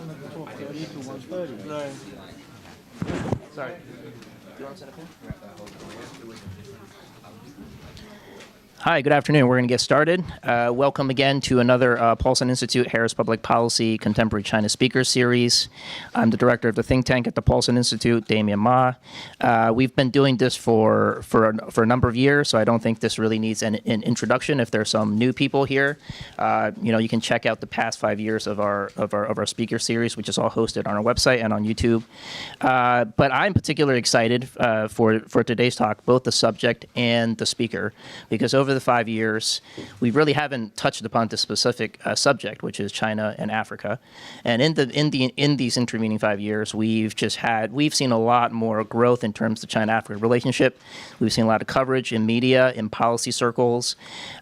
12:30 to 1:30. Sorry. You want to set up here? Hi, good afternoon. We're going to get started. Welcome again to another Paulson Institute Harris Public Policy Contemporary China Speakers Series. I'm the director of the think tank at the Paulson Institute, Damien Ma. We've been doing this for a number of years, so I don't think this really needs an introduction. If there's some new people here, you can check out the past 5 years of our speaker series, which is all hosted on our website and on YouTube. But I'm particularly excited for today's talk, both the subject and the speaker, because over the 5 years, we really haven't touched upon the specific subject, which is China and Africa. And in these intervening 5 years, we've seen a lot more growth in terms of China-Africa relationship. We've seen a lot of coverage in media, in policy circles,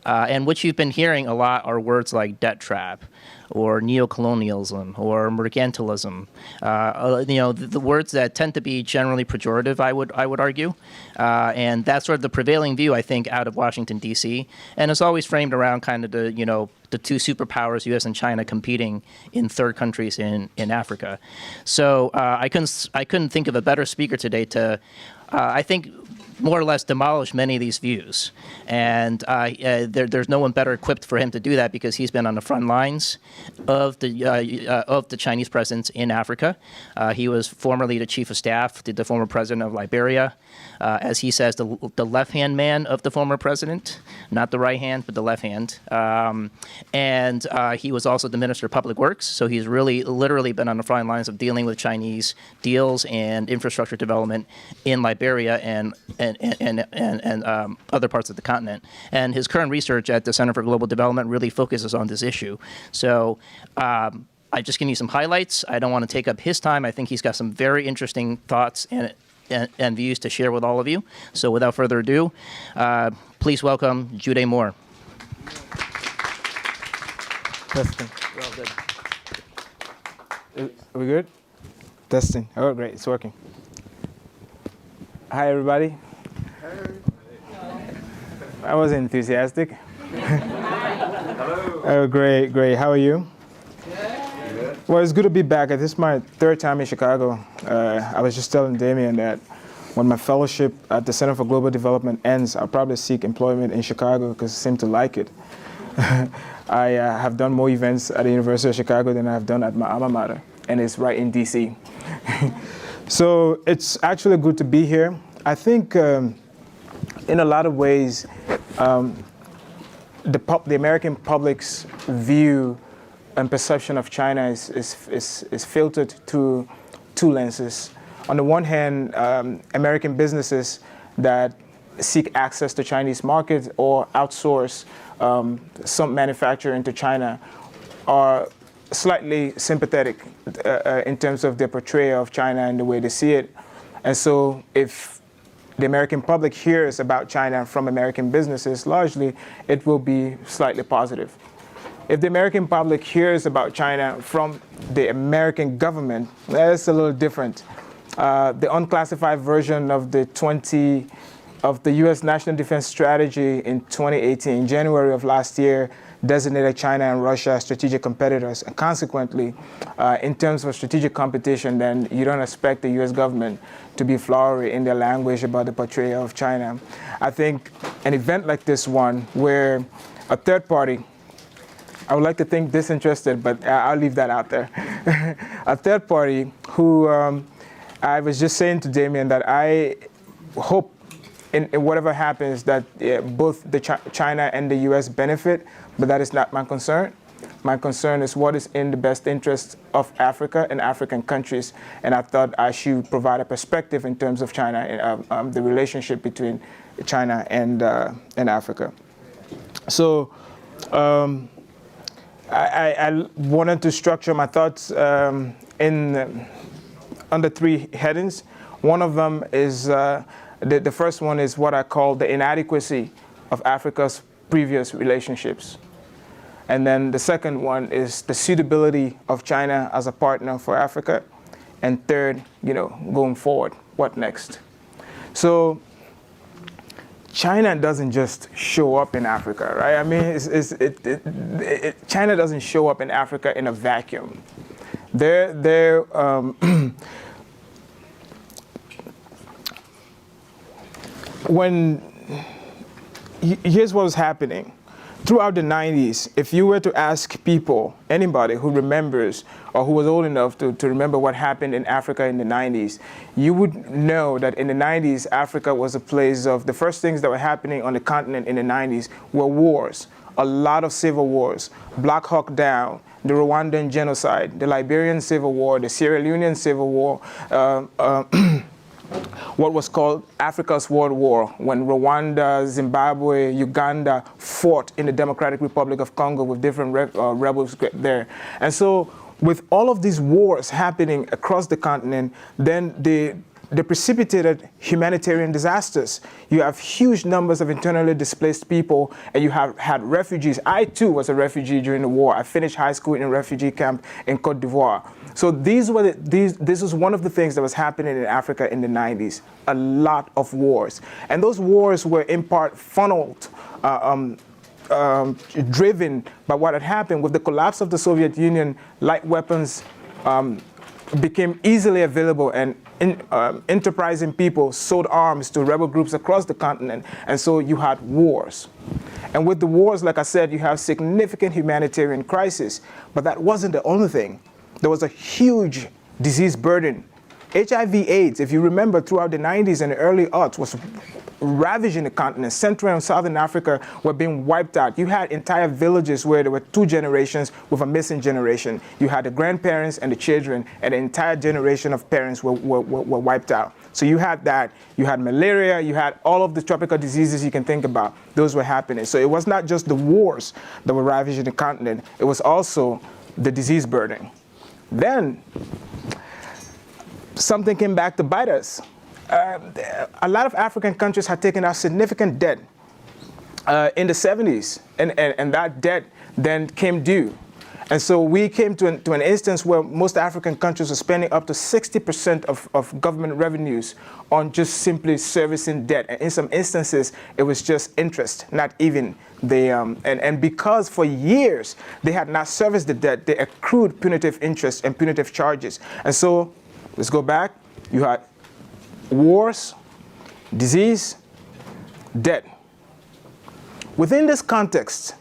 and what you've been hearing a lot are words like debt trap, or neocolonialism, or mercantilism. The words that tend to be generally pejorative, I would argue, and that's sort of the prevailing view, I think, out of Washington D.C. And it's always framed around kind of the two superpowers, U.S. and China, competing in third countries in Africa. So I couldn't think of a better speaker today to, I think, more or less demolish many of these views. And there's no one better equipped for him to do that, because he's been on the front lines of the Chinese presence in Africa. He was formerly the chief of staff to the former president of Liberia. As he says, the left-hand man of the former president, not the right hand, but the left hand. And he was also the Minister of Public Works, so he's really literally been on the front lines of dealing with Chinese deals and infrastructure development in Liberia and other parts of the continent. And his current research at the Center for Global Development really focuses on this issue. So I just give you some highlights. I don't want to take up his time. I think he's got some very interesting thoughts and views to share with all of you. So without further ado, please welcome Jude Moore. Testing. We're all good. Are we good? Testing. Oh, great. It's working. Hi, everybody. I was enthusiastic. Hello. Oh, great. How are you? Well, it's good to be back. This is my third time in Chicago. I was just telling Damien that when my fellowship at the Center for Global Development ends, I'll probably seek employment in Chicago because I seem to like it. I have done more events at the University of Chicago than I've done at my alma mater, and it's right in D.C. So it's actually good to be here. I think in a lot of ways, the American public's view and perception of China is filtered through two lenses. On the one hand, American businesses that seek access to Chinese markets or outsource some manufacturing into China are slightly sympathetic in terms of their portrayal of China and the way they see it. And so if the American public hears about China from American businesses, largely it will be slightly positive. If the American public hears about China from the American government, that's a little different. The unclassified version of the U.S. National Defense Strategy in 2018, January of last year, designated China and Russia as strategic competitors. And consequently, in terms of strategic competition, then you don't expect the U.S. government to be flowery in their language about the portrayal of China. I think an event like this one, where a third party, I would like to think disinterested, but I'll leave that out there. A third party who I was just saying to Damien that I hope in whatever happens that both China and the U.S. benefit, but that is not my concern. My concern is what is in the best interest of Africa and African countries, and I thought I should provide a perspective in terms of China, the relationship between China and Africa. So I wanted to structure my thoughts under three headings. One of them is the first one is what I call the inadequacy of Africa's previous relationships. And then the second one is the suitability of China as a partner for Africa. And third, going forward, what next? So China doesn't just show up in Africa, right? I mean, China doesn't show up in Africa in a vacuum. Here's what was happening. Throughout the 90s, if you were to ask people, anybody who remembers or who was old enough to remember what happened in Africa in the 90s, you would know that in the 90s, Africa was a place of, the first things that were happening on the continent in the 90s were wars, a lot of civil wars, Black Hawk Down, the Rwandan genocide, the Liberian Civil War, the Sierra Leonean Civil War, what was called Africa's World War, when Rwanda, Zimbabwe, Uganda fought in the Democratic Republic of Congo with different rebels there. And so with all of these wars happening across the continent, then they precipitated humanitarian disasters. You have huge numbers of internally displaced people, and you have had refugees. I too was a refugee during the war. I finished high school in a refugee camp in Cote d'Ivoire. So this is one of the things that was happening in Africa in the 90s, a lot of wars. And those wars were in part funneled, driven by what had happened with the collapse of the Soviet Union. Light weapons became easily available, and enterprising people sold arms to rebel groups across the continent, and so you had wars. And with the wars, like I said, you have significant humanitarian crisis, but that wasn't the only thing. There was a huge disease burden. HIV/AIDS, if you remember, throughout the 90s and the early aughts, was ravaging the continent. Central and Southern Africa were being wiped out. You had entire villages where there were 2 generations with a missing generation. You had the grandparents and the children, and the entire generation of parents were wiped out. So you had that. You had malaria. You had all of the tropical diseases you can think about. Those were happening. So it was not just the wars that were ravaging the continent. It was also the disease burden. Then something came back to bite us. A lot of African countries had taken out significant debt in the 70s, and that debt then came due. And so we came to an instance where most African countries were spending up to 60% of government revenues on just simply servicing debt. And in some instances, it was just interest, not even the, and because for years they had not serviced the debt, they accrued punitive interest and punitive charges. And so, let's go back, you had wars, disease, debt. Within this context,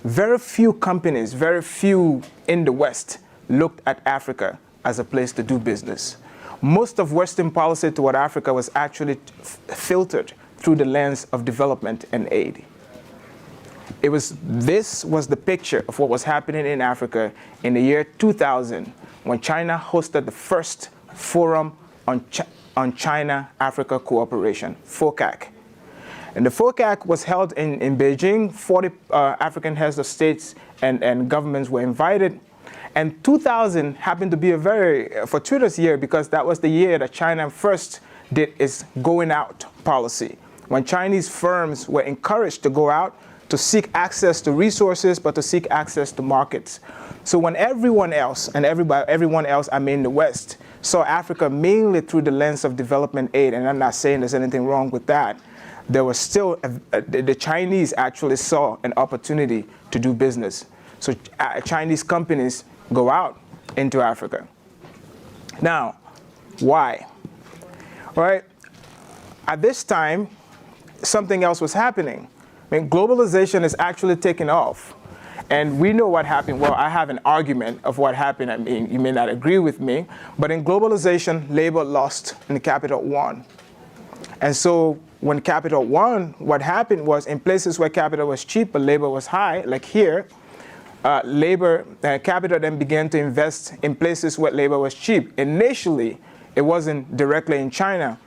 very few companies, very few in the West, looked at Africa as a place to do business. Most of Western policy toward Africa was actually filtered through the lens of development and aid. This was the picture of what was happening in Africa in the year 2000, when China hosted the first Forum on China-Africa Cooperation, FOCAC. And the FOCAC was held in Beijing. 40 African heads of states and governments were invited. And 2000 happened to be a very fortuitous year, because that was the year that China first did its going out policy, when Chinese firms were encouraged to go out to seek access to resources, but to seek access to markets. So when everyone else, and everyone else, I mean the West, saw Africa mainly through the lens of development aid, and I'm not saying there's anything wrong with that, there was still, the Chinese actually saw an opportunity to do business. So Chinese companies go out into Africa. Now, why? Right? At this time, something else was happening. I mean, globalization is actually taking off. And we know what happened. Well, I have an argument of what happened. I mean, you may not agree with me, but in globalization, labor lost and capital won. And so when capital won, what happened was, in places where capital was cheap but labor was high, like here, capital then began to invest in places where labor was cheap. Initially, it wasn't directly in China.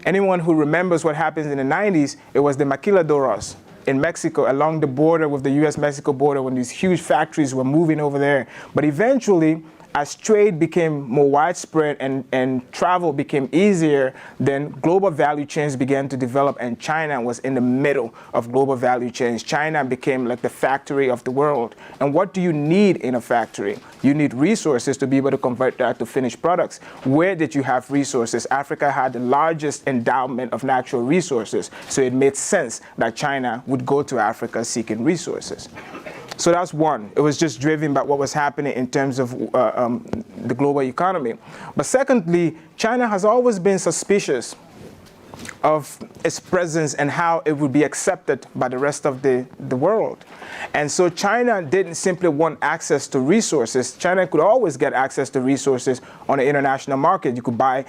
Anyone who remembers what happens in the 90s, it was the maquiladoras in Mexico, along the border with the US-Mexico border, when these huge factories were moving over there. But eventually, as trade became more widespread and travel became easier, then global value chains began to develop, and China was in the middle of global value chains. China became like the factory of the world. And what do you need in a factory? You need resources to be able to convert that to finished products. Where did you have resources? Africa had the largest endowment of natural resources, so it made sense that China would go to Africa seeking resources. So that's one. It was just driven by what was happening in terms of the global economy. But secondly, China has always been suspicious of its presence and how it would be accepted by the rest of the world. And so China didn't simply want access to resources. China could always get access to resources on the international market. You could buy,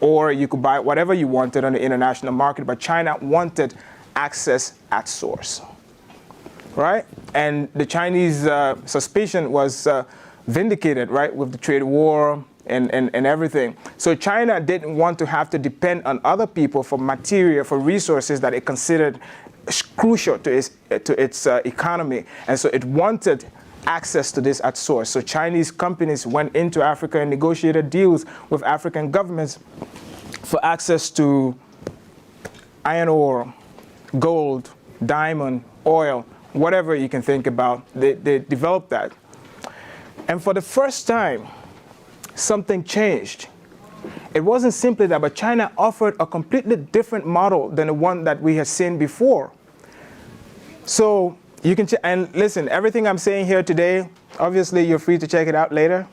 or you could buy whatever you wanted on the international market, but China wanted access at source. Right? And the Chinese suspicion was vindicated, right, with the trade war and everything. So China didn't want to have to depend on other people for material, for resources that it considered crucial to its economy. And so it wanted access to this at source. So Chinese companies went into Africa and negotiated deals with African governments for access to iron ore, gold, diamond, oil, whatever you can think about. They developed that. And for the first time, something changed. It wasn't simply that, but China offered a completely different model than the one that we had seen before. So you can, and listen, everything I'm saying here today, obviously you're free to check it out later.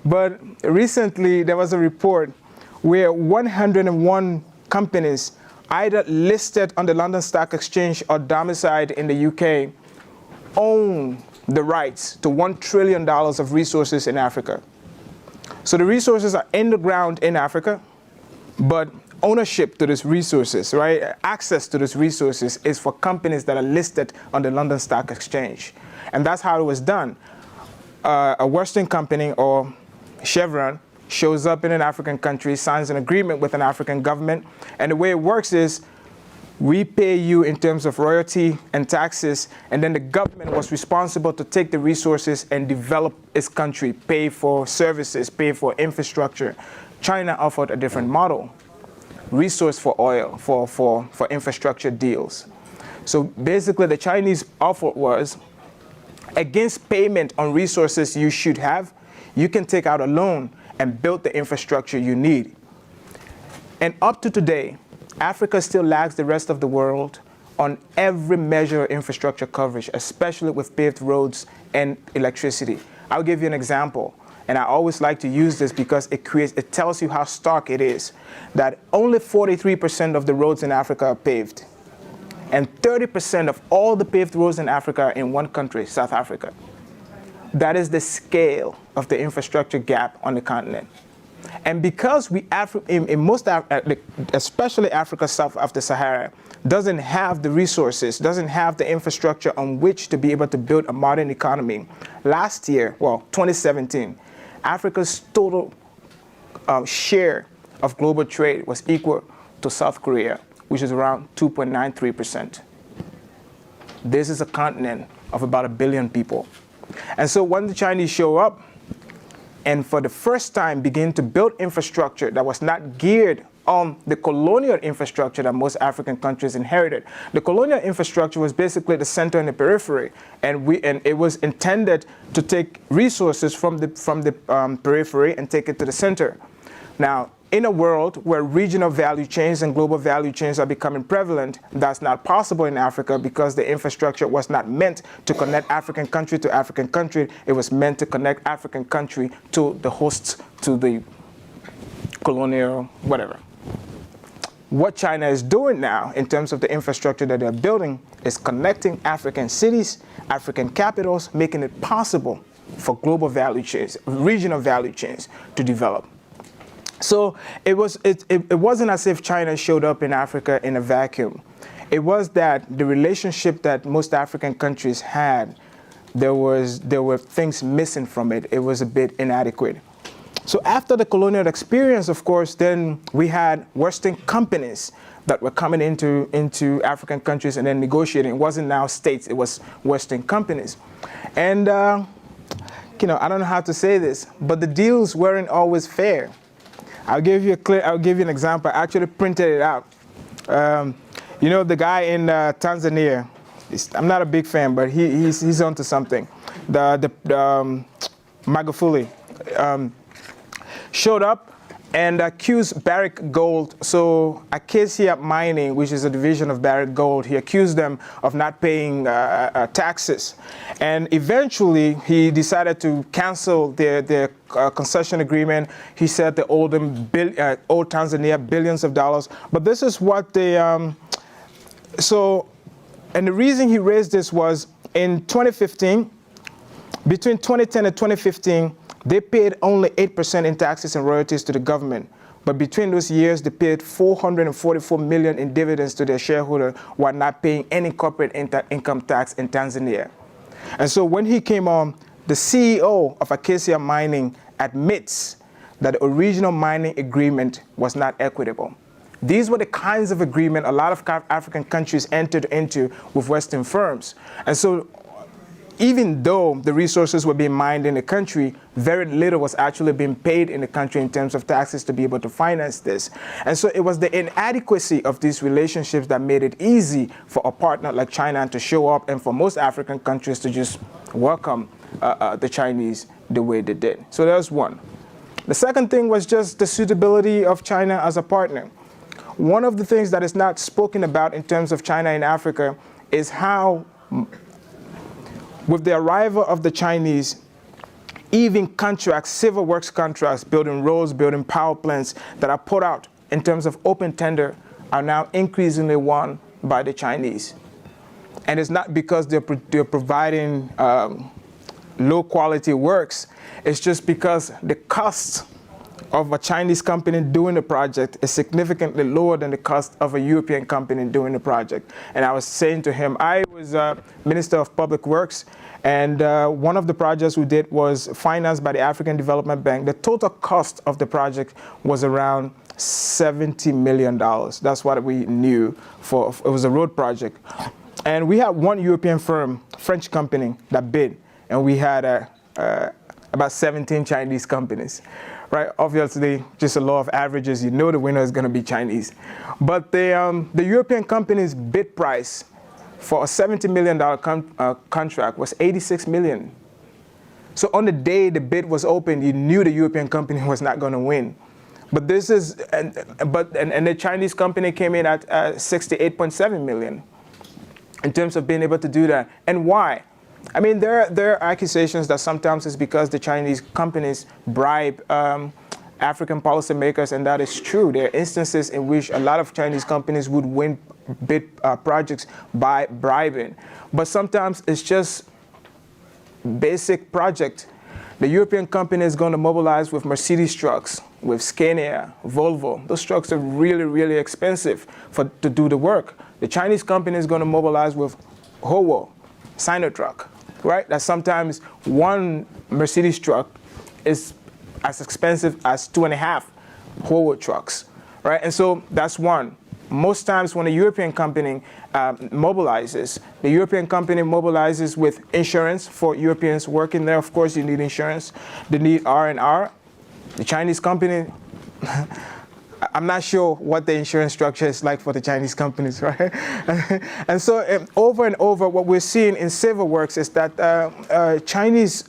But recently there was a report where 101 companies either listed on the London Stock Exchange or domiciled in the UK own the rights to $1 trillion of resources in Africa. So the resources are in the ground in Africa, but ownership to these resources, right, access to these resources is for companies that are listed on the London Stock Exchange. And that's how it was done. A Western company or Chevron shows up in an African country, signs an agreement with an African government, and the way it works is we pay you in terms of royalty and taxes, and then the government was responsible to take the resources and develop its country, pay for services, pay for infrastructure. China offered a different model, resource for oil, for infrastructure deals. So basically the Chinese offer was, against payment on resources you should have, you can take out a loan and build the infrastructure you need. And up to today, Africa still lags the rest of the world on every measure of infrastructure coverage, especially with paved roads and electricity. I'll give you an example, and I always like to use this because it tells you how stark it is, that only 43% of the roads in Africa are paved, and 30% of all the paved roads in Africa are in one country, South Africa. That is the scale of the infrastructure gap on the continent. And because especially Africa south of the Sahara, doesn't have the resources, doesn't have the infrastructure on which to be able to build a modern economy. Last year, well, 2017, Africa's total share of global trade was equal to South Korea, which is around 2.93%. This is a continent of about 1 billion people. And so when the Chinese show up and for the first time begin to build infrastructure that was not geared on the colonial infrastructure that most African countries inherited. The colonial infrastructure was basically the center and the periphery, and it was intended to take resources from the periphery and take it to the center. Now, in a world where regional value chains and global value chains are becoming prevalent, that's not possible in Africa because the infrastructure was not meant to connect African country to African country. It was meant to connect African country to the hosts, to the colonial, whatever. What China is doing now in terms of the infrastructure that they're building is connecting African cities, African capitals, making it possible for global value chains, regional value chains to develop. So it wasn't as if China showed up in Africa in a vacuum. It was that the relationship that most African countries had, there were things missing from it. It was a bit inadequate. So after the colonial experience, of course, then we had Western companies that were coming into African countries and then negotiating. It wasn't now states, it was Western companies. And, I don't know how to say this, but the deals weren't always fair. I'll give you an example. I actually printed it out. The guy in Tanzania, I'm not a big fan, but he's onto something. The Magufuli showed up and accused Barrick Gold, so Acacia Mining, which is a division of Barrick Gold, he accused them of not paying taxes. And eventually, he decided to cancel their concession agreement. He said they owed them owed Tanzania billions of dollars. But this is what they, and the reason he raised this was in 2015, between 2010 and 2015, they paid only 8% in taxes and royalties to the government. But between those years, they paid $444 million in dividends to their shareholder while not paying any corporate income tax in Tanzania. And so when he came on, the CEO of Acacia Mining admits that the original mining agreement was not equitable. These were the kinds of agreement a lot of African countries entered into with Western firms. And so even though the resources were being mined in the country, very little was actually being paid in the country in terms of taxes to be able to finance this. And so it was the inadequacy of these relationships that made it easy for a partner like China to show up and for most African countries to just welcome the Chinese the way they did. So that's one. The second thing was just the suitability of China as a partner. One of the things that is not spoken about in terms of China in Africa is how, with the arrival of the Chinese, even contracts, civil works contracts, building roads, building power plants that are put out in terms of open tender are now increasingly won by the Chinese. And it's not because they're providing low quality works, it's just because the cost of a Chinese company doing the project is significantly lower than the cost of a European company doing the project. And I was saying to him, I was Minister of Public Works, and one of the projects we did was financed by the African Development Bank. The total cost of the project was around $70 million. That's what we knew for, it was a road project. And we had one European firm, French company, that bid, and we had about 17 Chinese companies. Right, obviously, just a law of averages, you know the winner is going to be Chinese. But the European company's bid price for a $70 million contract was $86 million. So on the day the bid was opened, you knew the European company was not going to win. But this is, and the Chinese company came in at $68.7 million in terms of being able to do that. And why? I mean, there are accusations that sometimes it's because the Chinese companies bribe African policymakers, and that is true. There are instances in which a lot of Chinese companies would win bid projects by bribing. But sometimes it's just basic project. The European company is going to mobilize with Mercedes trucks, with Scania, Volvo. Those trucks are really, really expensive to do the work. The Chinese company is going to mobilize with Howo, Sinotruck, right? That sometimes one Mercedes truck is as expensive as 2.5 Howo trucks, right? And so that's one. Most times when a European company mobilizes, the European company mobilizes with insurance for Europeans working there. Of course, you need insurance. They need R&R. The Chinese company, I'm not sure what the insurance structure is like for the Chinese companies, right? And so over and over, what we're seeing in civil works is that Chinese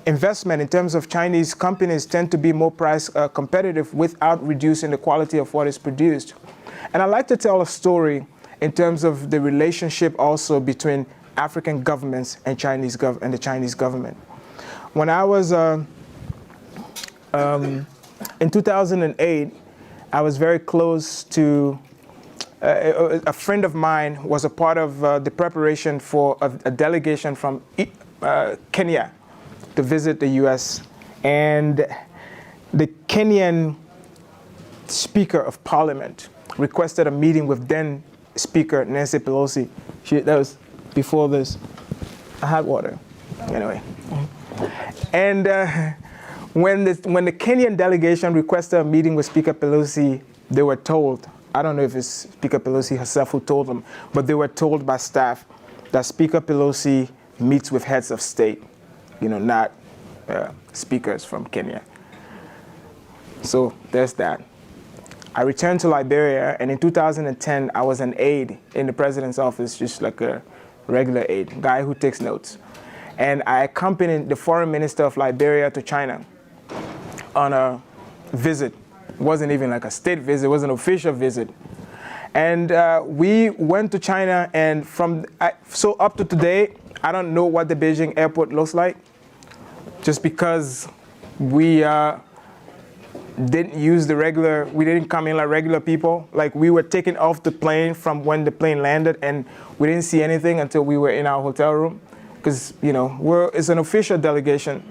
investment in terms of Chinese companies tend to be more price competitive without reducing the quality of what is produced. And I like to tell a story in terms of the relationship also between African governments and the Chinese government. When I was in 2008, I was very close to a friend of mine was a part of the preparation for a delegation from Kenya to visit the U.S. And the Kenyan Speaker of Parliament requested a meeting with then Speaker Nancy Pelosi. That was before this. I had water. Anyway. And when the Kenyan delegation requested a meeting with Speaker Pelosi, they were told, I don't know if it's Speaker Pelosi herself who told them, but they were told by staff that Speaker Pelosi meets with heads of state, not speakers from Kenya. So there's that. I returned to Liberia, and in 2010, I was an aide in the president's office, just like a regular aide, guy who takes notes. And I accompanied the foreign minister of Liberia to China on a visit. It wasn't even like a state visit, it was an official visit. And we went to China, and so up to today, I don't know what the Beijing airport looks like, just because we didn't we didn't come in like regular people. Like, we were taken off the plane from when the plane landed, and we didn't see anything until we were in our hotel room, because, you know, it's an official delegation.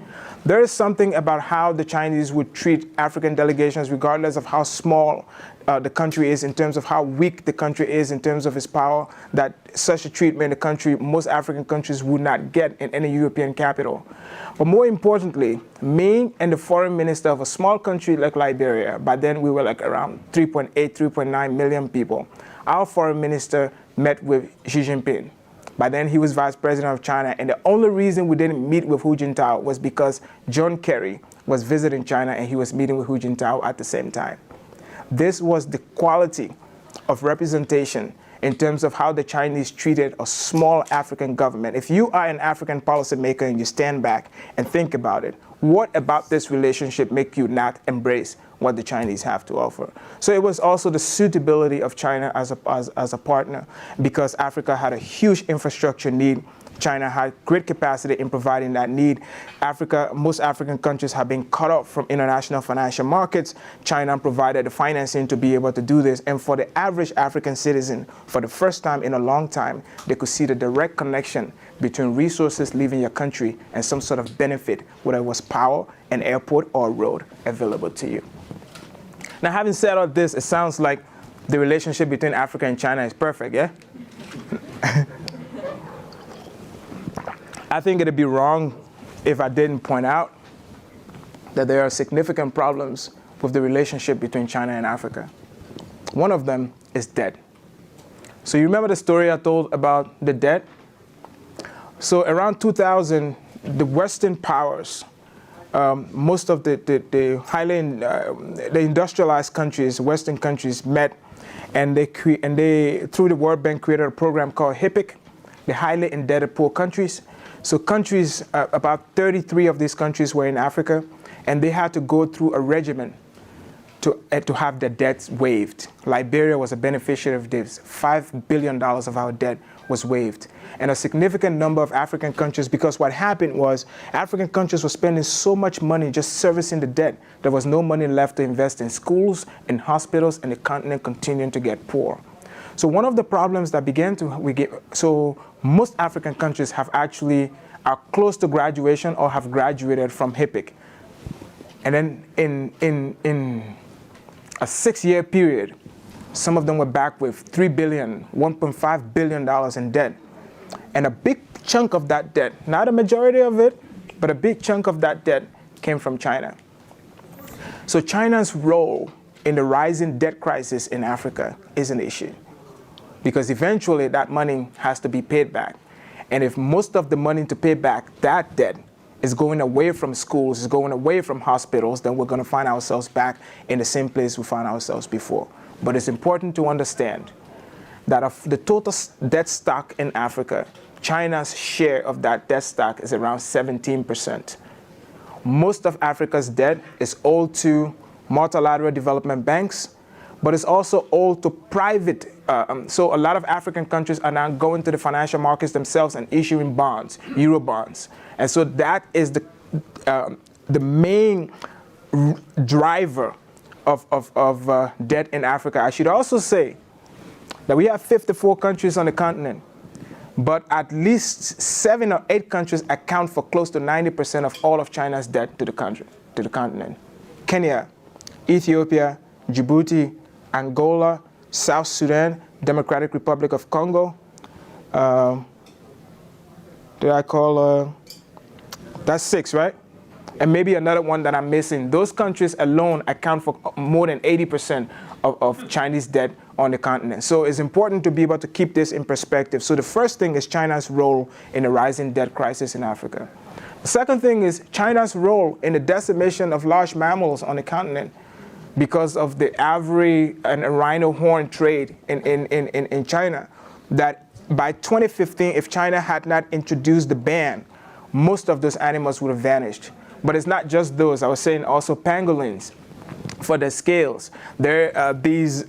There is something about how the Chinese would treat African delegations, regardless of how small the country is, in terms of how weak the country is in terms of its power, that such a treatment most African countries would not get in any European capital. But more importantly, me and the foreign minister of a small country like Liberia, by then we were like around 3.8, 3.9 million people, our foreign minister met with Xi Jinping. By then, he was vice president of China, and the only reason we didn't meet with Hu Jintao was because John Kerry was visiting China, and he was meeting with Hu Jintao at the same time. This was the quality of representation in terms of how the Chinese treated a small African government. If you are an African policymaker and you stand back and think about it, what about this relationship make you not embrace what the Chinese have to offer? So it was also the suitability of China as a partner, because Africa had a huge infrastructure need. China had great capacity in providing that need. Most African countries have been cut off from international financial markets. China provided the financing to be able to do this. And for the average African citizen, for the first time in a long time, they could see the direct connection between resources leaving your country and some sort of benefit, whether it was power, an airport, or a road available to you. Now, having said all this, it sounds like the relationship between Africa and China is perfect, yeah? I think it'd be wrong if I didn't point out that there are significant problems with the relationship between China and Africa. One of them is debt. So you remember the story I told about the debt? So around 2000, the Western powers, most of the industrialized countries, Western countries, met, and they through the World Bank created a program called HIPC, the Highly Indebted Poor Countries. So countries, about 33 of these countries were in Africa, and they had to go through a regimen to have their debts waived. Liberia was a beneficiary of this. $5 billion of our debt was waived. And a significant number of African countries, because what happened was African countries were spending so much money just servicing the debt, there was no money left to invest in schools, in hospitals, and the continent continuing to get poor. So one of the problems that most African countries are close to graduation or have graduated from HIPC. And then in a 6-year period, some of them were back with $3 billion, $1.5 billion in debt. And a big chunk of that debt, not a majority of it, but a big chunk of that debt came from China. So China's role in the rising debt crisis in Africa is an issue, because eventually that money has to be paid back. And if most of the money to pay back that debt is going away from schools, is going away from hospitals, then we're going to find ourselves back in the same place we found ourselves before. But it's important to understand that of the total debt stock in Africa, China's share of that debt stock is around 17%. Most of Africa's debt is owed to multilateral development banks, but it's also owed to private. So a lot of African countries are now going to the financial markets themselves and issuing bonds, Euro bonds. And so that is the main driver of debt in Africa. I should also say that we have 54 countries on the continent, but at least 7 or 8 countries account for close to 90% of all of China's debt to the continent. Kenya, Ethiopia, Djibouti, Angola, South Sudan, Democratic Republic of Congo. That's 6, right? And maybe another one that I'm missing. Those countries alone account for more than 80% of Chinese debt on the continent. So it's important to be able to keep this in perspective. So the first thing is China's role in the rising debt crisis in Africa. The second thing is China's role in the decimation of large mammals on the continent, because of the ivory and rhino horn trade in China, that by 2015, if China had not introduced the ban, most of those animals would have vanished. But it's not just those. I was saying also pangolins. for their scales. There are these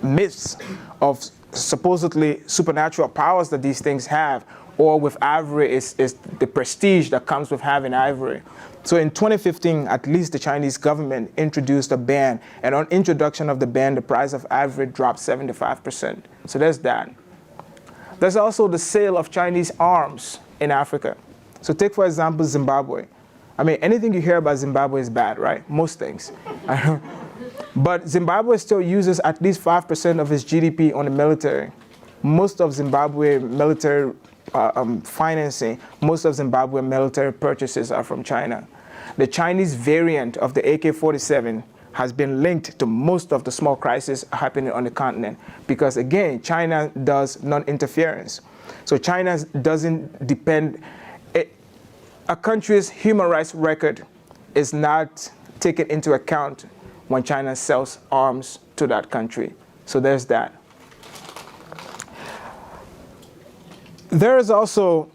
myths of supposedly supernatural powers that these things have, or with ivory is the prestige that comes with having ivory. So in 2015, at least the Chinese government introduced a ban, and on introduction of the ban, the price of ivory dropped 75%. So there's that. There's also the sale of Chinese arms in Africa. So take, for example, Zimbabwe. I mean, anything you hear about Zimbabwe is bad, right? Most things. But Zimbabwe still uses at least 5% of its GDP on the military. Most of Zimbabwe military financing, most of Zimbabwe military purchases are from China. The Chinese variant of the AK-47 has been linked to most of the small crises happening on the continent because, again, China does non-interference. So China doesn't depend. A country's human rights record is not taken into account when China sells arms to that country. So there's that. There is also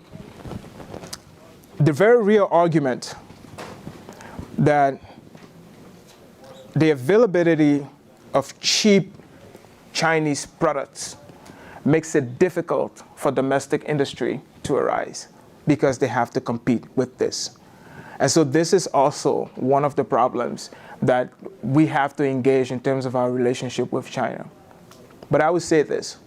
the very real argument that the availability of cheap Chinese products makes it difficult for domestic industry to arise because they have to compete with this. And so this is also one of the problems that we have to engage in terms of our relationship with China. But I would say this.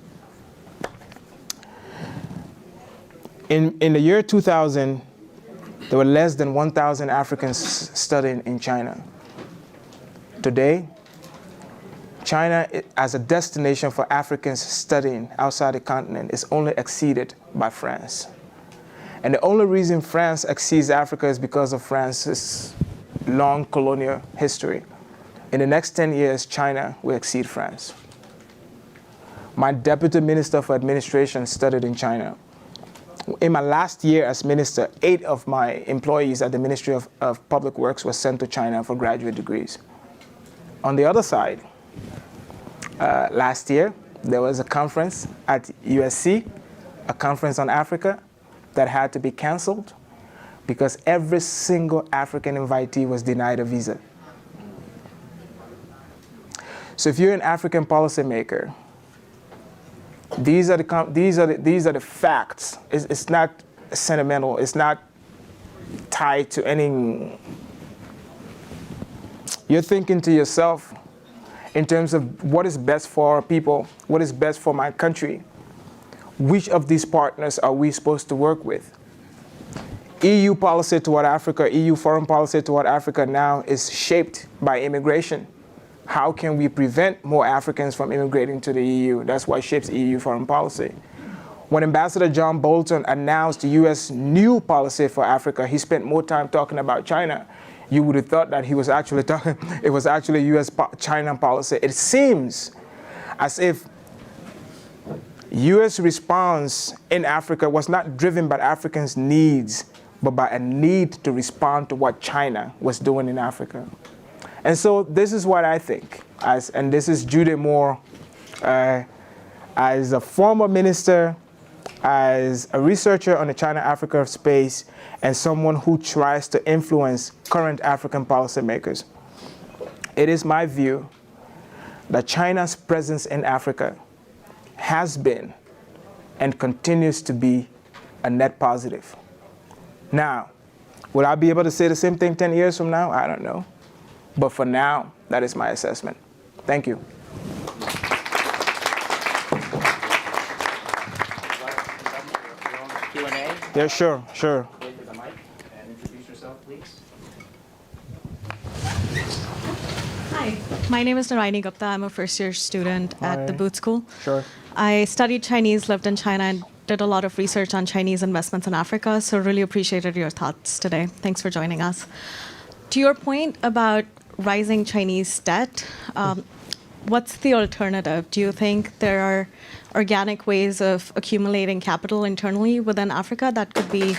In the year 2000, there were less than 1,000 Africans studying in China. Today, China as a destination for Africans studying outside the continent is only exceeded by France. And the only reason France exceeds Africa is because of France's long colonial history. In the next 10 years, China will exceed France. My deputy minister for administration studied in China. In my last year as minister, 8 of my employees at the Ministry of Public Works were sent to China for graduate degrees. On the other side, last year, there was a conference at USC, a conference on Africa, that had to be canceled because every single African invitee was denied a visa. So if you're an African policymaker, these are the facts. It's not sentimental. It's not tied to any. You're thinking to yourself in terms of what is best for our people, what is best for my country. Which of these partners are we supposed to work with? EU policy toward Africa, EU foreign policy toward Africa now is shaped by immigration. How can we prevent more Africans from immigrating to the EU? That's what shapes EU foreign policy. When Ambassador John Bolton announced the U.S. new policy for Africa, he spent more time talking about China. You would have thought that he was actually talking, it was actually U.S.-China policy. It seems as if U.S. response in Africa was not driven by Africans' needs, but by a need to respond to what China was doing in Africa. And so this is what I think, and this is Judy Moore, as a former minister, as a researcher on the China-Africa space, and someone who tries to influence current African policymakers. It is my view that China's presence in Africa has been and continues to be a net positive. Now, will I be able to say the same thing 10 years from now? I don't know. But for now, that is my assessment. Thank you. Q&A? Yeah, sure. Wait for the mic and introduce yourself, please. Hi, my name is Naraini Gupta. I'm a first-year student at the Booth School. Sure. I studied Chinese, lived in China, and did a lot of research on Chinese investments in Africa, so really appreciated your thoughts today. Thanks for joining us. To your point about rising Chinese debt, what's the alternative? Do you think there are organic ways of accumulating capital internally within Africa that could be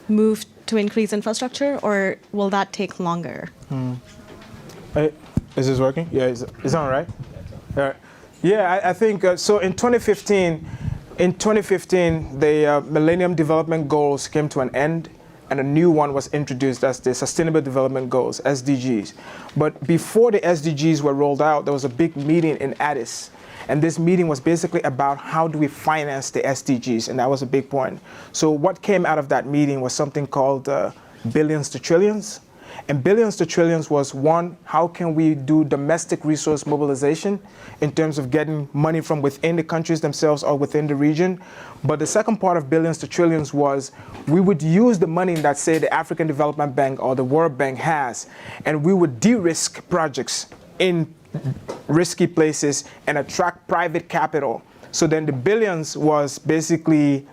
moved to increase infrastructure, or will that take longer? Hey, is this working? Yeah, is on, right? All right. Yeah, I think so. In 2015, the Millennium Development Goals came to an end, and a new one was introduced. That's the Sustainable Development Goals, SDGs. But before the SDGs were rolled out, there was a big meeting in Addis. And this meeting was basically about how do we finance the SDGs, and that was a big point. So what came out of that meeting was something called billions to trillions. And billions to trillions was one, how can we do domestic resource mobilization in terms of getting money from within the countries themselves or within the region. But the second part of billions to trillions was we would use the money that, say, the African Development Bank or the World Bank has, and we would de-risk projects in risky places and attract private capital. So then the billions was basically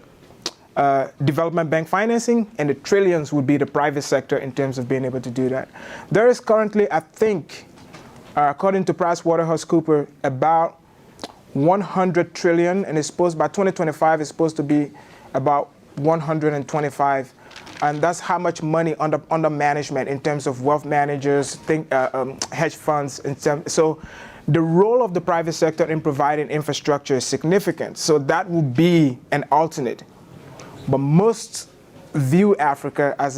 development bank financing, and the trillions would be the private sector in terms of being able to do that. There is currently, I think, according to PricewaterhouseCoopers, about 100 trillion, and it's supposed by 2025 it's supposed to be about 125, and that's how much money under management in terms of wealth managers, hedge funds, so the role of the private sector in providing infrastructure is significant. So that will be an alternate. But most view Africa as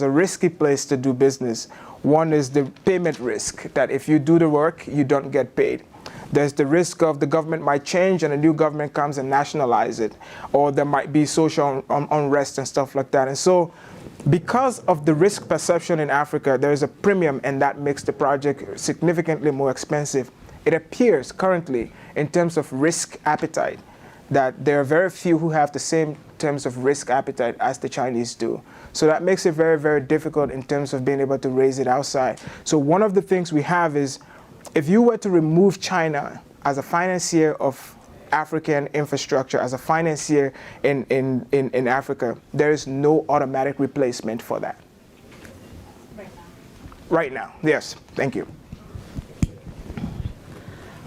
a risky place to do business. One is the payment risk, that if you do the work, you don't get paid. There's the risk of the government might change and a new government comes and nationalize it, or there might be social unrest and stuff like that. And so because of the risk perception in Africa, there is a premium, and that makes the project significantly more expensive. It appears currently, in terms of risk appetite, that there are very few who have the same terms of risk appetite as the Chinese do. So that makes it very, very difficult in terms of being able to raise it outside. So one of the things we have is, if you were to remove China as a financier of African infrastructure, as a financier in Africa, there is no automatic replacement for that. Right now. Right now, yes. Thank you.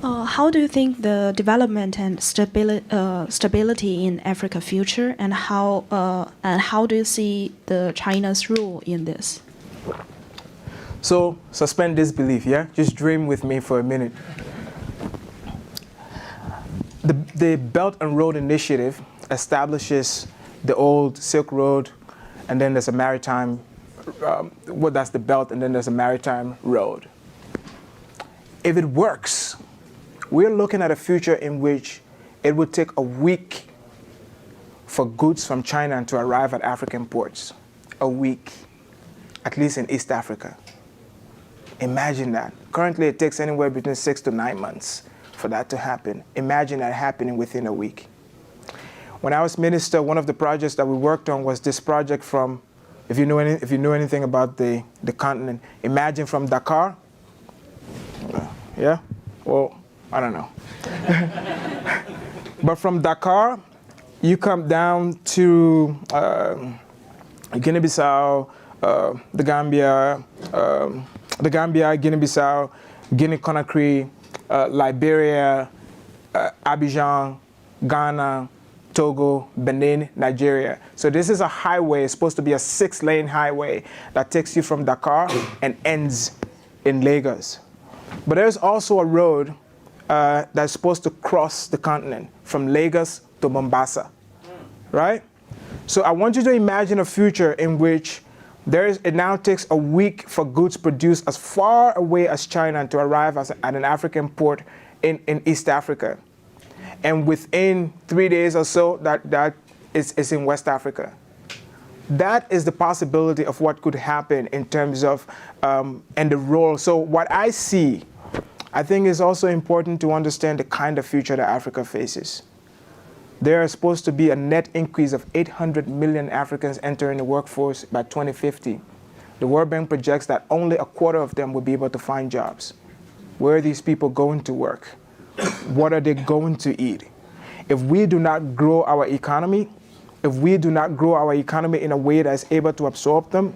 How do you think the development and stability in Africa future, and how do you see the China's role in this? So suspend disbelief, yeah? Just dream with me for a minute. The Belt and Road Initiative establishes the old Silk Road, and then there's a maritime, that's the belt, and then there's a maritime road. If it works, we're looking at a future in which it would take a week for goods from China to arrive at African ports. A week, at least in East Africa. Imagine that. Currently, it takes anywhere between 6 to 9 months for that to happen. Imagine that happening within a week. When I was minister, one of the projects that we worked on was this project from, if you know anything about the continent, imagine from Dakar. Yeah? Well, I don't know. But from Dakar, you come down to Guinea-Bissau, the Gambia, Guinea-Bissau, Guinea-Conakry, Liberia, Abidjan, Ghana, Togo, Benin, Nigeria. So this is a highway. It's supposed to be a 6-lane highway that takes you from Dakar and ends in Lagos. But there's also a road that's supposed to cross the continent from Lagos to Mombasa, right? So I want you to imagine a future in which it now takes a week for goods produced as far away as China to arrive at an African port in East Africa. And within 3 days or so, that is in West Africa. That is the possibility of what could happen in terms of, and the role. So what I see, I think it's also important to understand the kind of future that Africa faces. There is supposed to be a net increase of 800 million Africans entering the workforce by 2050. The World Bank projects that only a quarter of them will be able to find jobs. Where are these people going to work? What are they going to eat? If we do not grow our economy, in a way that is able to absorb them,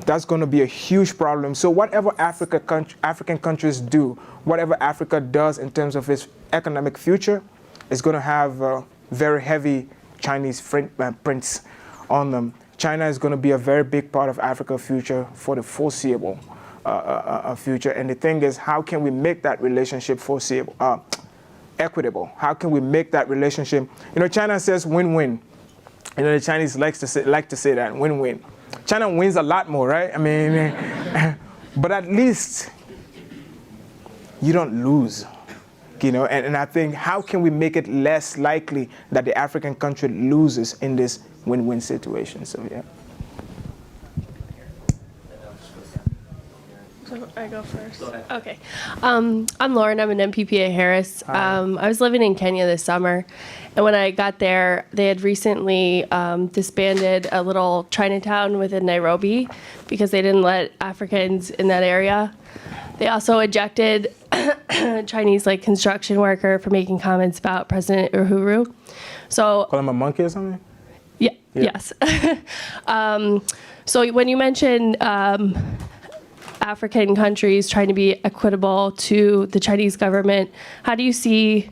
that's going to be a huge problem. So whatever African countries do, whatever Africa does in terms of its economic future, is going to have very heavy Chinese prints on them. China is going to be a very big part of Africa's future for the foreseeable future. And the thing is, how can we make that relationship equitable? How can we make that relationship? China says win-win. The Chinese like to say that, win-win. China wins a lot more, right? I mean, but at least you don't lose, you know. And I think, how can we make it less likely that the African country loses in this win-win situation? So yeah. So I go first. Go ahead. Okay. I'm Lauren. I'm an MPPA Harris. I was living in Kenya this summer, and when I got there, they had recently disbanded a little Chinatown within Nairobi because they didn't let Africans in that area. They also ejected a Chinese construction worker for making comments about President Uhuru. So Call him a monkey or something? yeah. Yes. So when you mentioned African countries trying to be equitable to the Chinese government, how do you see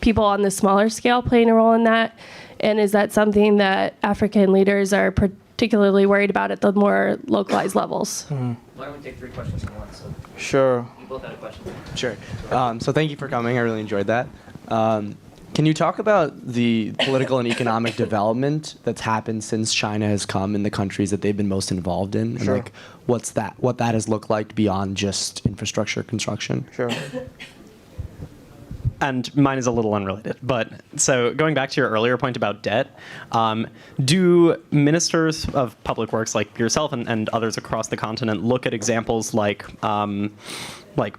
people on the smaller scale playing a role in that? And is that something that African leaders are particularly worried about at the more localized levels? Why don't we take 3 questions at once? So Sure. you both had a question. Sure. So thank you for coming. I really enjoyed that. Can you talk about the political and economic development that's happened since China has come in the countries that they've been most involved in, and Sure. what that has looked like beyond just infrastructure construction? Sure. And mine is a little unrelated, but so going back to your earlier point about debt, do ministers of public works like yourself and others across the continent look at examples like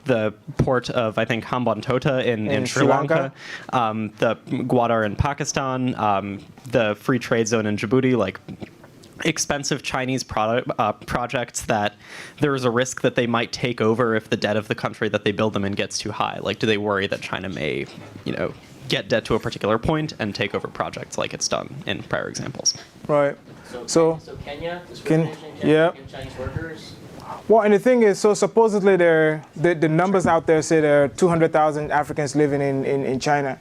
the port of, I think, Hambantota in Sri Lanka, the Gwadar in Pakistan, the free trade zone in Djibouti, expensive Chinese projects that there is a risk that they might take over if the debt of the country that they build them in gets too high? Do they worry that China may, get debt to a particular point and take over projects like it's done in prior examples? Right. So Kenya, yeah. Chinese workers. Well, and the thing is, so supposedly the numbers out there say there are 200,000 Africans living in China,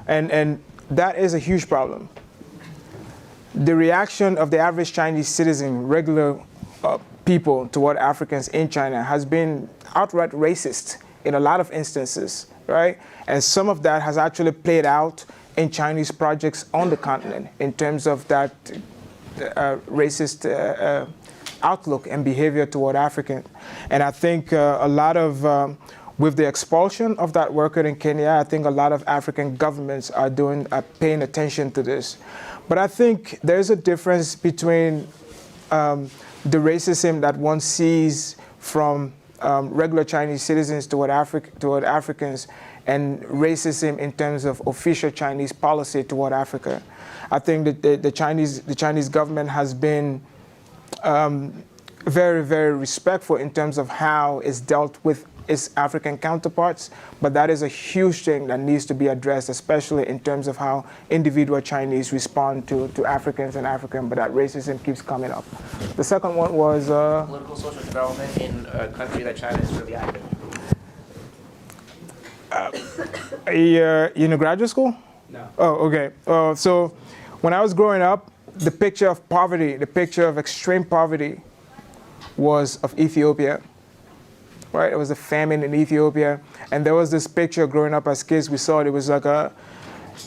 and that is a huge problem. The reaction of the average Chinese citizen, regular people toward Africans in China, has been outright racist in a lot of instances, right? And some of that has actually played out in Chinese projects on the continent in terms of that racist outlook and behavior toward Africans. And I think a lot of, with the expulsion of that worker in Kenya, I think a lot of African governments are paying attention to this. But I think there's a difference between the racism that one sees from regular Chinese citizens toward Africans and racism in terms of official Chinese policy toward Africa. I think that the Chinese government has been very, very respectful in terms of how it's dealt with its African counterparts, but that is a huge thing that needs to be addressed, especially in terms of how individual Chinese respond to Africans and African, but that racism keeps coming up. The second one was Political social development in a country that China is really active. you in graduate school? No. Oh, okay. So when I was growing up, the picture of poverty, the picture of extreme poverty was of Ethiopia. Right, it was a famine in Ethiopia, and there was this picture growing up as kids. We saw it. It was like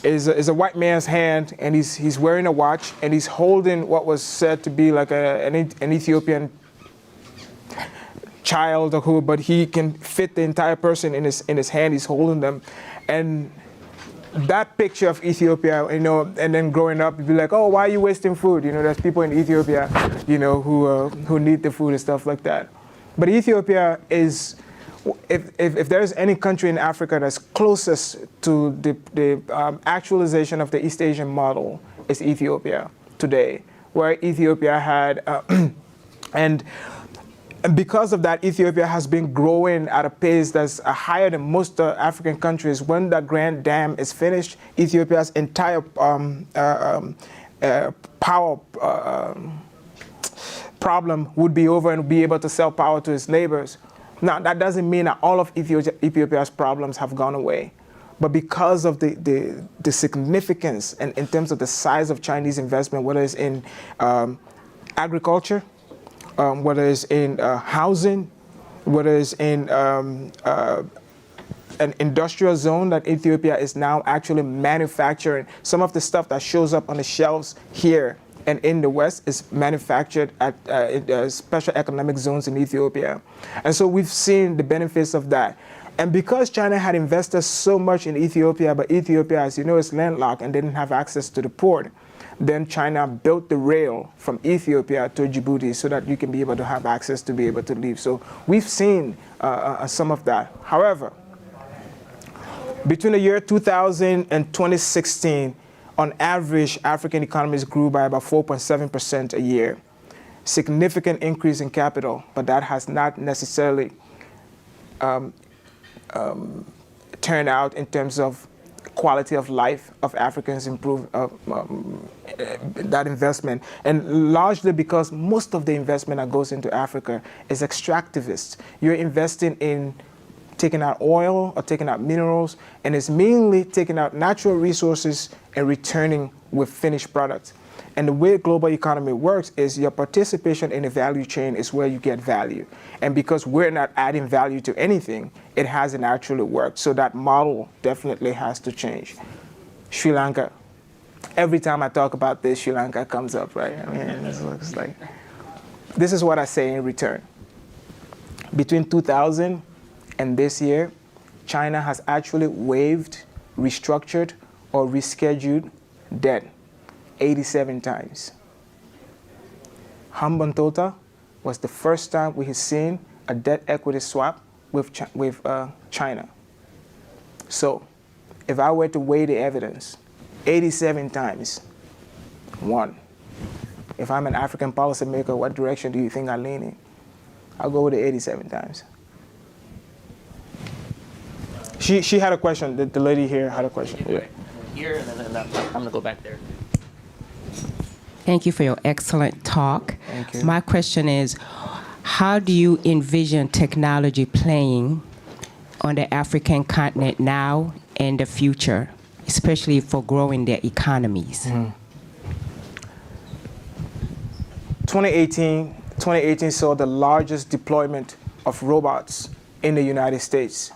is a white man's hand, and he's wearing a watch, and he's holding what was said to be like an Ethiopian child, or who, but he can fit the entire person in his hand. He's holding them, and that picture of Ethiopia, and then growing up, you'd be like, oh, why are you wasting food? There's people in Ethiopia, who need the food and stuff like that. But Ethiopia is, if there's any country in Africa that's closest to the actualization of the East Asian model, it's Ethiopia today, where Ethiopia had, and because of that, Ethiopia has been growing at a pace that's higher than most African countries. When that Grand Dam is finished, Ethiopia's entire power problem would be over and be able to sell power to its neighbors. Now, that doesn't mean that all of Ethiopia's problems have gone away. But because of the significance and in terms of the size of Chinese investment, whether it's in agriculture, whether it's in housing, whether it's in an industrial zone that Ethiopia is now actually manufacturing, some of the stuff that shows up on the shelves here and in the West is manufactured at special economic zones in Ethiopia. And so we've seen the benefits of that. And because China had invested so much in Ethiopia, but Ethiopia, as you know, is landlocked and didn't have access to the port, then China built the rail from Ethiopia to Djibouti so that you can be able to have access to be able to leave. So we've seen some of that. However, between the year 2000 and 2016, on average, African economies grew by about 4.7% a year. Significant increase in capital, but that has not necessarily turned out in terms of quality of life of Africans, improve that investment. And largely because most of the investment that goes into Africa is extractivist. You're investing in taking out oil or taking out minerals, and it's mainly taking out natural resources and returning with finished products. And the way global economy works is your participation in the value chain is where you get value. And because we're not adding value to anything, it hasn't actually worked. So that model definitely has to change. Sri Lanka. Every time I talk about this, Sri Lanka comes up, right? I mean, it's like, this is what I say in return. Between 2000 and this year, China has actually waived, restructured, or rescheduled debt 87 times. Hambantota was the first time we had seen a debt equity swap with China. So if I were to weigh the evidence, 87 times, one. If I'm an African policymaker, what direction do you think I lean in? I'll go with the 87 times. She had a question. The lady here had a question. Yeah. Here, and then I'm going to go back there. Thank you for your excellent talk. Thank you. My question is, how do you envision technology playing on the African continent now and the future, especially for growing their economies? Mm-hmm. 2018 saw the largest deployment of robots in the United States.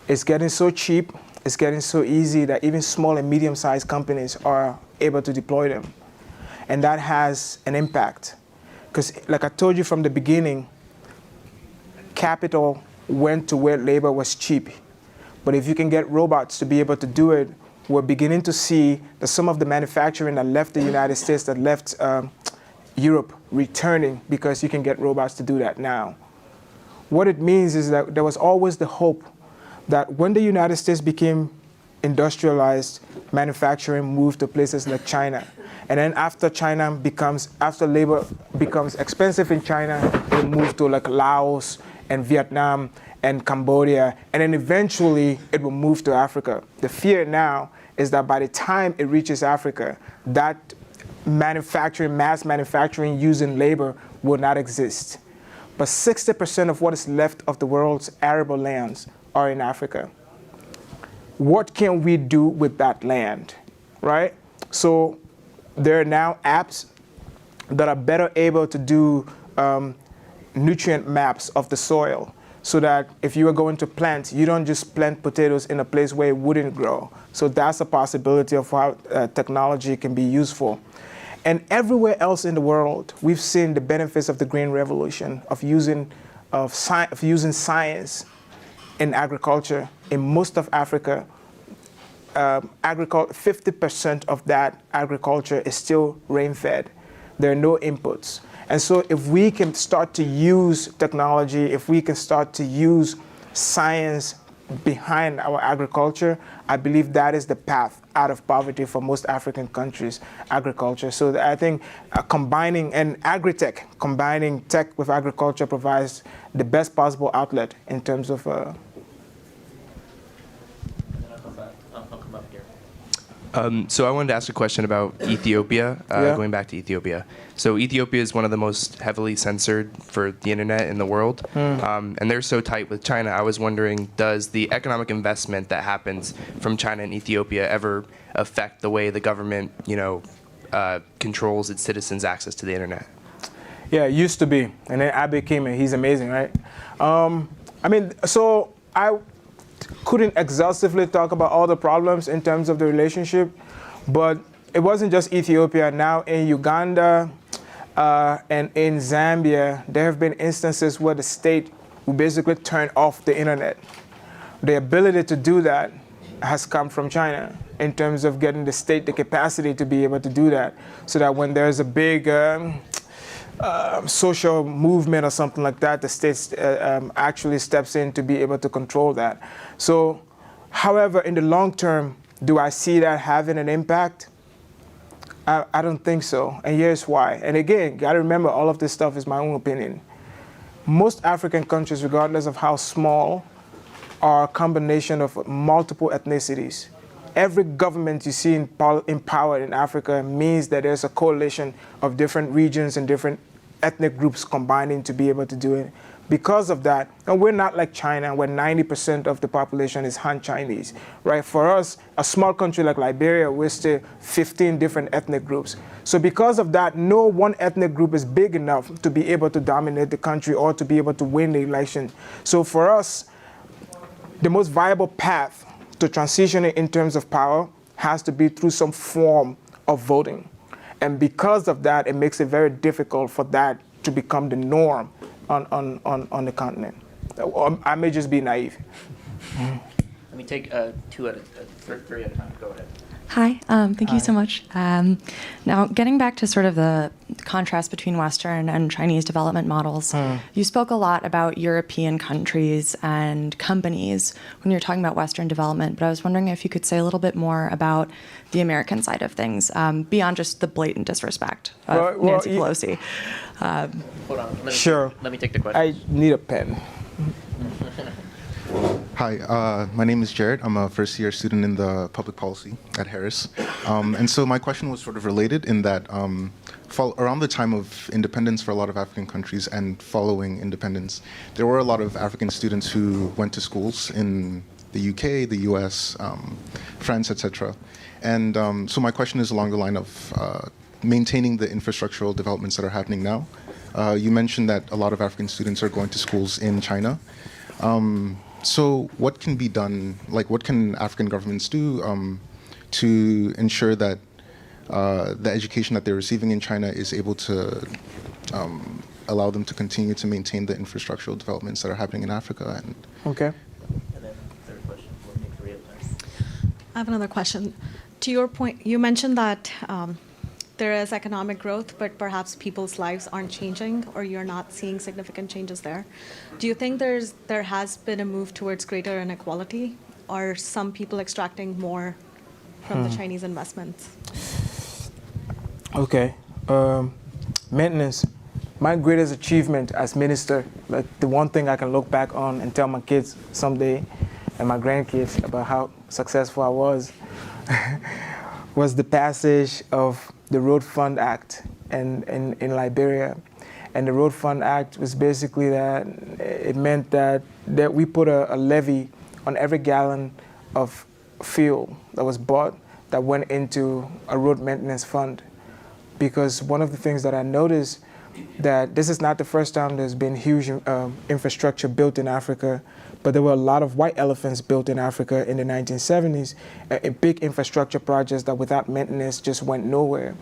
It's getting so cheap, it's getting so easy that even small and medium-sized companies are able to deploy them. And that has an impact. Because like I told you from the beginning, capital went to where labor was cheap. But if you can get robots to be able to do it, we're beginning to see that some of the manufacturing that left the United States, that left Europe, returning because you can get robots to do that now. What it means is that there was always the hope that when the United States became industrialized, manufacturing moved to places like China. And then after labor becomes expensive in China, it moved to like Laos and Vietnam and Cambodia, and then eventually it will move to Africa. The fear now is that by the time it reaches Africa, that mass manufacturing using labor will not exist. But 60% of what is left of the world's arable lands are in Africa. What can we do with that land, right? So there are now apps that are better able to do nutrient maps of the soil so that if you are going to plant, you don't just plant potatoes in a place where it wouldn't grow. So that's a possibility of how technology can be useful. And everywhere else in the world, we've seen the benefits of the Green Revolution, of using science in agriculture. In most of Africa, 50% of that agriculture is still rain-fed. There are no inputs. And so if we can start to use technology, if we can start to use science behind our agriculture, I believe that is the path out of poverty for most African countries, agriculture. So I think combining combining tech with agriculture provides the best possible outlet in terms of So I wanted to ask a question about Ethiopia, going back to Ethiopia. So Ethiopia is one of the most heavily censored for the internet in the world, and they're so tight with China. I was wondering, does the economic investment that happens from China and Ethiopia ever affect the way the government, controls its citizens' access to the internet? Yeah, it used to be, and then Abe came and he's amazing, right? So I couldn't exhaustively talk about all the problems in terms of the relationship, but it wasn't just Ethiopia. Now in Uganda and in Zambia, there have been instances where the state will basically turn off the internet. The ability to do that has come from China in terms of getting the state the capacity to be able to do that, so that when there's a big social movement or something like that, the state actually steps in to be able to control that. So, however, in the long term, do I see that having an impact? I don't think so, and here's why. And again, got to remember, all of this stuff is my own opinion. Most African countries, regardless of how small, are a combination of multiple ethnicities. Every government you see in power in Africa means that there's a coalition of different regions and different ethnic groups combining to be able to do it. Because of that, and we're not like China, where 90% of the population is Han Chinese, right? For us, a small country like Liberia, we're still 15 different ethnic groups. So because of that, no one ethnic group is big enough to be able to dominate the country or to be able to win the election. So for us, the most viable path to transitioning in terms of power has to be through some form of voting. And because of that, it makes it very difficult for that to become the norm on the continent. I may just be naive. Let me take three at a time. Go ahead. Hi, thank you so much. Now, getting back to sort of the contrast between Western and Chinese development models, you spoke a lot about European countries and companies when you're talking about Western development, but I was wondering if you could say a little bit more about the American side of things, beyond just the blatant disrespect of Nancy Pelosi. Hold on. Sure. Let me take the question. I need a pen. Hi, my name is Jared. I'm a first-year student in the public policy at Harris. And so my question was sort of related in that around the time of independence for a lot of African countries and following independence, there were a lot of African students who went to schools in the UK, the US, France, etc. And so my question is along the line of maintaining the infrastructural developments that are happening now. You mentioned that a lot of African students are going to schools in China. So what can be done, like what can African governments do to ensure that the education that they're receiving in China is able to allow them to continue to maintain the infrastructural developments that are happening in Africa? And okay. And then third question, we'll take three at a time. I have another question. To your point, you mentioned that there is economic growth, but perhaps people's lives aren't changing, or you're not seeing significant changes there. Do you think there has been a move towards greater inequality? Are some people extracting more from the Chinese investments? Okay. Maintenance. My greatest achievement as minister, like the one thing I can look back on and tell my kids someday and my grandkids about how successful I was, was the passage of the Road Fund Act in Liberia. And the Road Fund Act was basically that it meant that we put a levy on every gallon of fuel that was bought that went into a road maintenance fund. Because one of the things that I noticed, that this is not the first time there's been huge infrastructure built in Africa, but there were a lot of white elephants built in Africa in the 1970s, big infrastructure projects that without maintenance just went nowhere.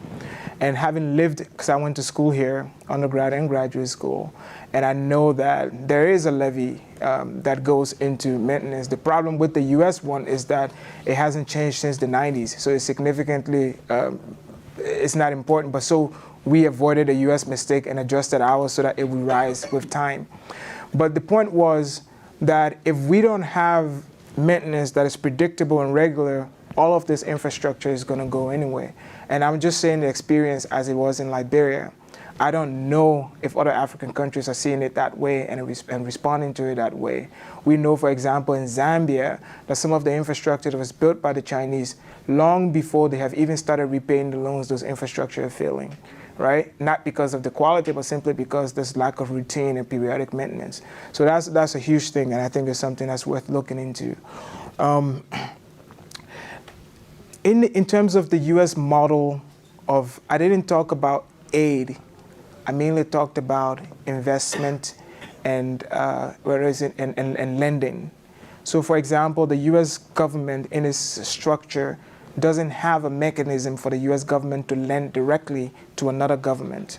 And having lived, because I went to school here, undergrad and graduate school, and I know that there is a levy that goes into maintenance. The problem with the US one is that it hasn't changed since the 90s, so it's significantly, it's not important, but so we avoided a US mistake and adjusted ours so that it would rise with time. But the point was that if we don't have maintenance that is predictable and regular, all of this infrastructure is going to go anyway. And I'm just saying the experience as it was in Liberia. I don't know if other African countries are seeing it that way and responding to it that way. We know, for example, in Zambia, that some of the infrastructure that was built by the Chinese long before they have even started repaying the loans, those infrastructure are failing, right? Not because of the quality, but simply because there's lack of routine and periodic maintenance. So that's a huge thing, and I think it's something that's worth looking into. In terms of the U.S. model of, I didn't talk about aid. I mainly talked about investment and lending. So, for example, the U.S. government in its structure doesn't have a mechanism for the U.S. government to lend directly to another government,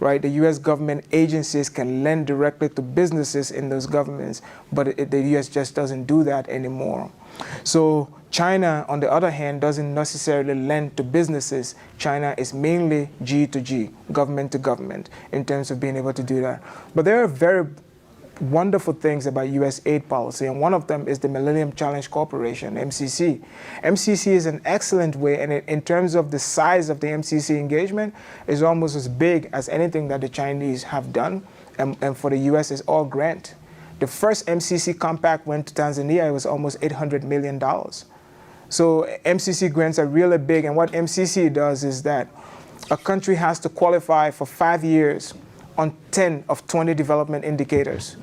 right? The U.S. government agencies can lend directly to businesses in those governments, but the U.S. just doesn't do that anymore. So China, on the other hand, doesn't necessarily lend to businesses. China is mainly G to G, government to government, in terms of being able to do that. But there are very wonderful things about U.S. aid policy, and one of them is the Millennium Challenge Corporation, MCC. MCC is an excellent way, and in terms of the size of the MCC engagement, is almost as big as anything that the Chinese have done, and for the U.S. is all grant. The first MCC compact went to Tanzania, it was almost $800 million. So MCC grants are really big, and what MCC does is that a country has to qualify for 5 years on 10 of 20 development indicators.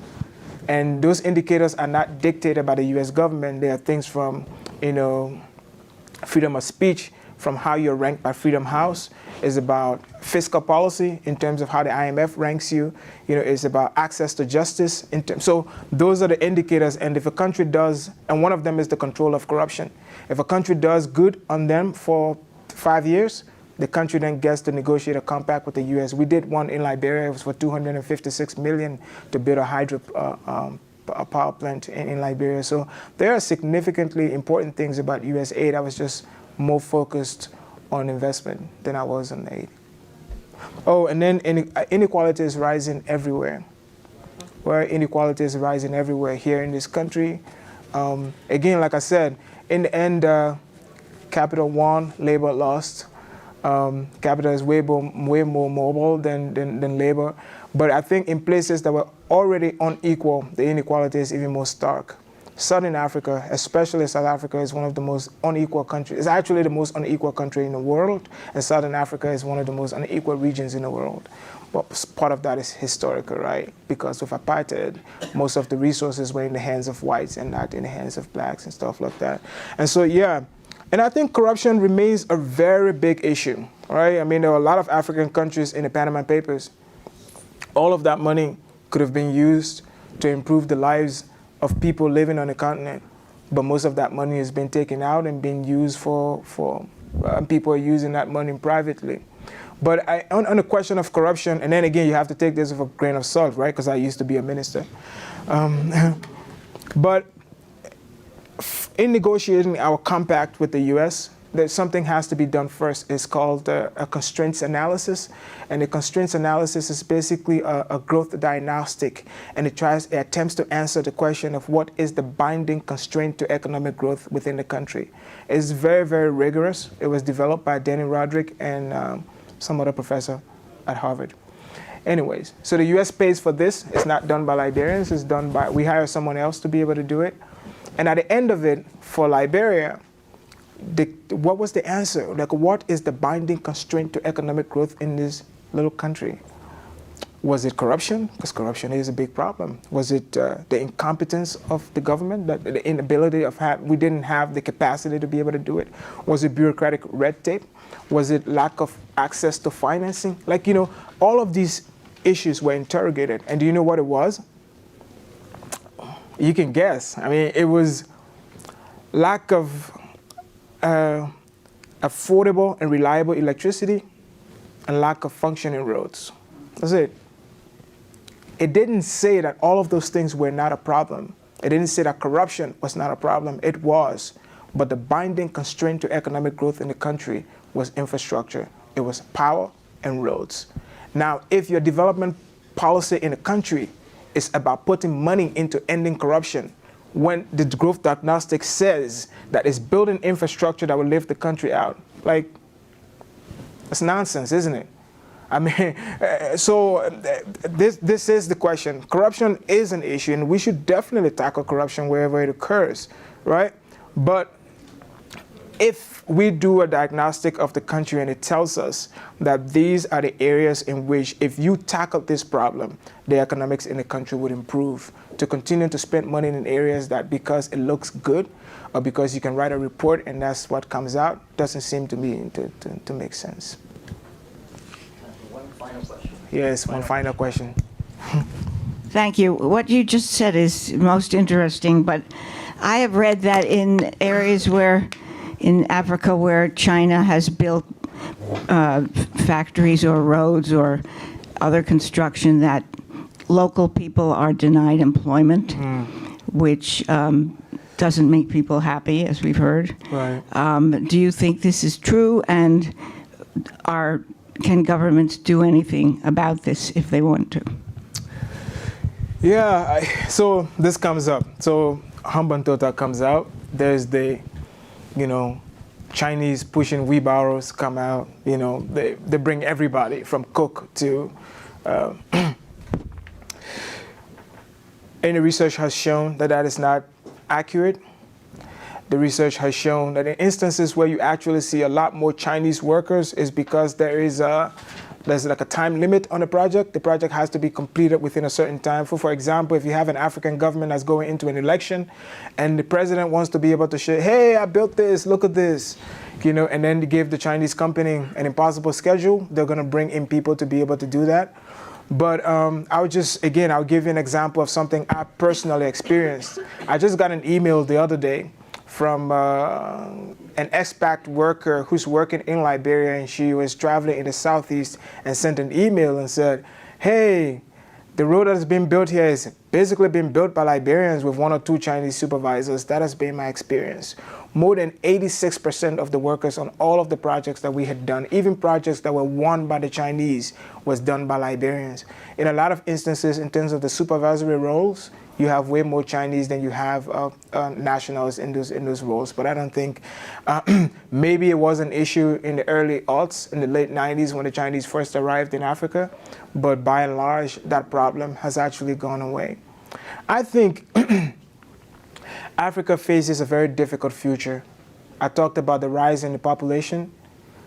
And those indicators are not dictated by the US government. They are things from, freedom of speech, from how you're ranked by Freedom House. It's about fiscal policy in terms of how the IMF ranks you. It's about access to justice. So those are the indicators. And if a country does, and one of them is the control of corruption. If a country does good on them for 5 years, the country then gets to negotiate a compact with the U.S. We did one in Liberia. It was for $256 million to build a hydro power plant in Liberia. So there are significantly important things about U.S. aid. I was just more focused on investment than I was on aid. Oh, and then inequality is rising everywhere. Where inequality is rising everywhere here in this country. Again, like I said, in the end, capital won, labor lost. Capital is way more mobile than labor. But I think in places that were already unequal, the inequality is even more stark. Southern Africa, especially South Africa, is one of the most unequal countries. It's actually the most unequal country in the world, and Southern Africa is one of the most unequal regions in the world. But part of that is historical, right? Because with apartheid, most of the resources were in the hands of whites and not in the hands of blacks and stuff like that. And so, yeah. And I think corruption remains a very big issue, right? I mean, there are a lot of African countries in the Panama Papers. All of that money could have been used to improve the lives of people living on the continent. But most of that money has been taken out and been used for people are using that money privately. But on the question of corruption, and then again, you have to take this with a grain of salt, right? Because I used to be a minister. But in negotiating our compact with the U.S., that something has to be done first. It's called a constraints analysis. And the constraints analysis is basically a growth diagnostic. And it attempts to answer the question of what is the binding constraint to economic growth within the country. It's very, very rigorous. It was developed by Danny Roderick and some other professor at Harvard. Anyways, so the U.S. pays for this. It's not done by Liberians. It's done by, we hire someone else to be able to do it. And at the end of it, for Liberia, what was the answer? Like, what is the binding constraint to economic growth in this little country? Was it corruption? Because corruption is a big problem. Was it the incompetence of the government, that the inability of we didn't have the capacity to be able to do it? Was it bureaucratic red tape? Was it lack of access to financing? Like, all of these issues were interrogated. And do you know what it was? You can guess. I mean, it was lack of affordable and reliable electricity and lack of functioning roads. That's it. It didn't say that all of those things were not a problem. It didn't say that corruption was not a problem. It was. But the binding constraint to economic growth in the country was infrastructure. It was power and roads. Now, if your development policy in a country is about putting money into ending corruption, when the growth diagnostic says that it's building infrastructure that will lift the country out, like, that's nonsense, isn't it? I mean, so this is the question. Corruption is an issue, and we should definitely tackle corruption wherever it occurs, right? But if we do a diagnostic of the country and it tells us that these are the areas in which, if you tackle this problem, the economics in the country would improve, to continue to spend money in areas that because it looks good or because you can write a report and that's what comes out, doesn't seem to me to make sense. One final question. Yes, one final question. Thank you. What you just said is most interesting, but I have read that in areas where in Africa where China has built factories or roads or other construction that local people are denied employment, which doesn't make people happy, as we've heard. Right. Do you think this is true, and can governments do anything about this if they want to? Yeah, so this comes up. So Hambantota comes out. There's the, Chinese pushing wheelbarrows come out. They bring everybody from cook to. Any research has shown that is not accurate. The research has shown that in instances where you actually see a lot more Chinese workers is because there's like a time limit on the project. The project has to be completed within a certain time. For example, if you have an African government that's going into an election and the president wants to be able to show, hey, I built this, look at this, and then they give the Chinese company an impossible schedule, they're going to bring in people to be able to do that. But I'll give you an example of something I personally experienced. I just got an email the other day from an expat worker who's working in Liberia, and she was traveling in the southeast and sent an email and said, hey, the road that has been built here is basically been built by Liberians with 1 or 2 Chinese supervisors. That has been my experience. More than 86% of the workers on all of the projects that we had done, even projects that were won by the Chinese, was done by Liberians. In a lot of instances, in terms of the supervisory roles, you have way more Chinese than you have nationals in those roles. But I don't think, maybe it was an issue in the early aughts, in the late 90s when the Chinese first arrived in Africa. But by and large, that problem has actually gone away. I think Africa faces a very difficult future. I talked about the rise in the population.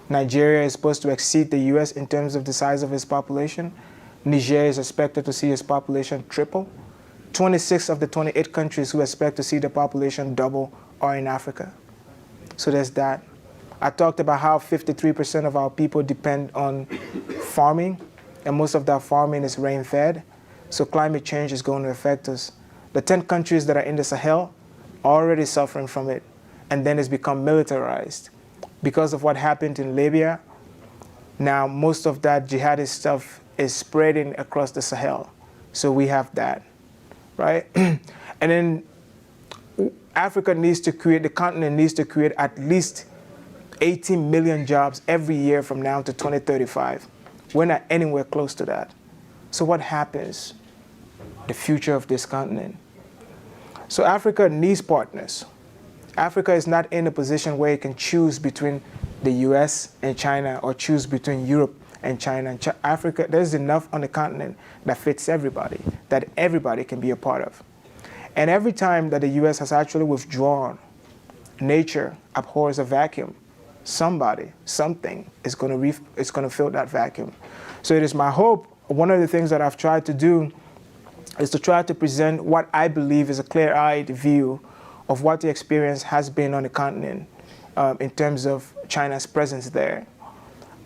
Nigeria is supposed to exceed the US in terms of the size of its population. Niger is expected to see its population triple. 26 of the 28 countries who expect to see the population double are in Africa. So there's that. I talked about how 53% of our people depend on farming, and most of that farming is rain-fed. So climate change is going to affect us. The 10 countries that are in the Sahel are already suffering from it, and then it's become militarized. Because of what happened in Libya, now most of that jihadist stuff is spreading across the Sahel. So we have that, right? And then Africa needs to create, the continent needs to create at least 18 million jobs every year from now to 2035. We're not anywhere close to that. So what happens? The future of this continent. So Africa needs partners. Africa is not in a position where it can choose between the US and China or choose between Europe and China. Africa, there's enough on the continent that fits everybody, that everybody can be a part of. And every time that the US has actually withdrawn, nature abhors a vacuum. Somebody, something is going to fill that vacuum. So it is my hope, one of the things that I've tried to do is to try to present what I believe is a clear-eyed view of what the experience has been on the continent in terms of China's presence there.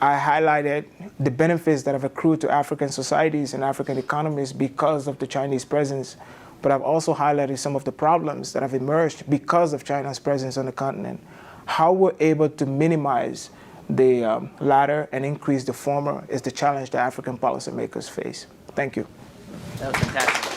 I highlighted the benefits that have accrued to African societies and African economies because of the Chinese presence, but I've also highlighted some of the problems that have emerged because of China's presence on the continent. How we're able to minimize the latter and increase the former is the challenge that African policymakers face. Thank you. That was fantastic.